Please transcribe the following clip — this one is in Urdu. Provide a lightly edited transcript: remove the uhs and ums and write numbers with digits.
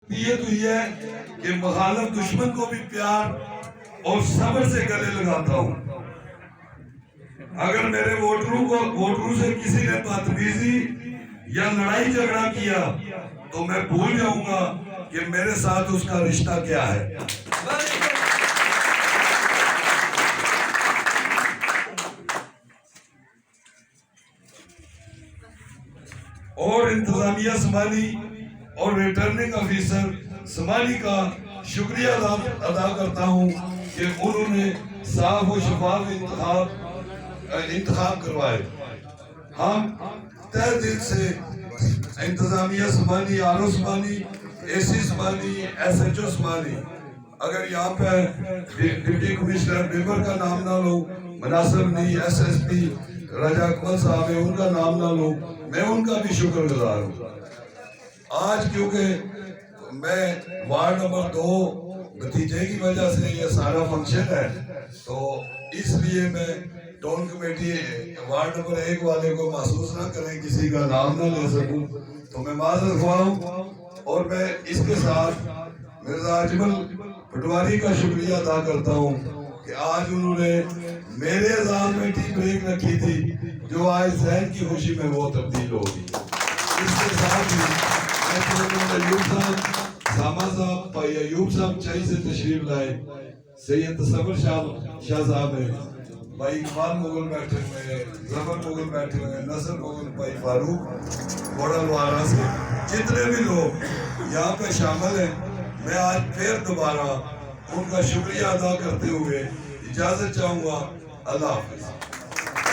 یہ تو یہ ہے کہ مخالف دشمن کو بھی پیار اور صبر سے گلے لگاتا ہوں. اگر میرے ووٹروں سے کسی نے بدتمیزی یا لڑائی جھگڑا کیا تو میں بھول جاؤں گا کہ میرے ساتھ اس کا رشتہ کیا ہے. اور انتظامیہ سمالی اور ریٹرننگ آفیسر سمالی کا شکریہ ادا کرتا ہوں کہ انہوں نے صاف و شفاف انتخاب کروائے. ہم تہ دل سے انتظامیہ سمالی، آر او سمالی، اے سی سمالی، ایس ایچ او سمالی، اگر یہاں پہ ڈپٹی کمشنر ممبر کا نام نہ لو، مناصر نہیں، ایس ایس پی راجہ اکمل صاحب ہے ان کا نام نہ لو، میں ان کا بھی شکر گزار ہوں. آج کیونکہ میں وارڈ نمبر 2 بھتیجے کی وجہ سے یہ سارا فنکشن ہے تو اس لیے میں ٹون کمیٹی وارڈ نمبر 1 والے کو محسوس نہ کریں کسی کا نام نہ لے سکوں تو میں معذرت خواہ ہوں. اور میں اس کے ساتھ مرزا اجمل پٹواری کا شکریہ ادا کرتا ہوں کہ آج انہوں نے میرے اعزاز میں ٹی بریک رکھی تھی جو آج ذہن کی خوشی میں وہ تبدیل ہوگی. اس کے ساتھ ہی ایوب صاحب، ساما صاحب، بھائی ایوب صاحب چائی سے تشریف لائے، سید تصور شاہ صاحب ہیں، بھائی اقبال مغل بیٹھے ہوئے ہیں، ظفر مغل بیٹھے ہوئے ہیں، نصر مغل، بھائی فاروق بوڑا لوارا سے، جتنے بھی لوگ یہاں پہ شامل ہیں. میں آج پھر دوبارہ ان کا شکریہ ادا کرتے ہوئے اجازت چاہوں گا. اللہ حافظ.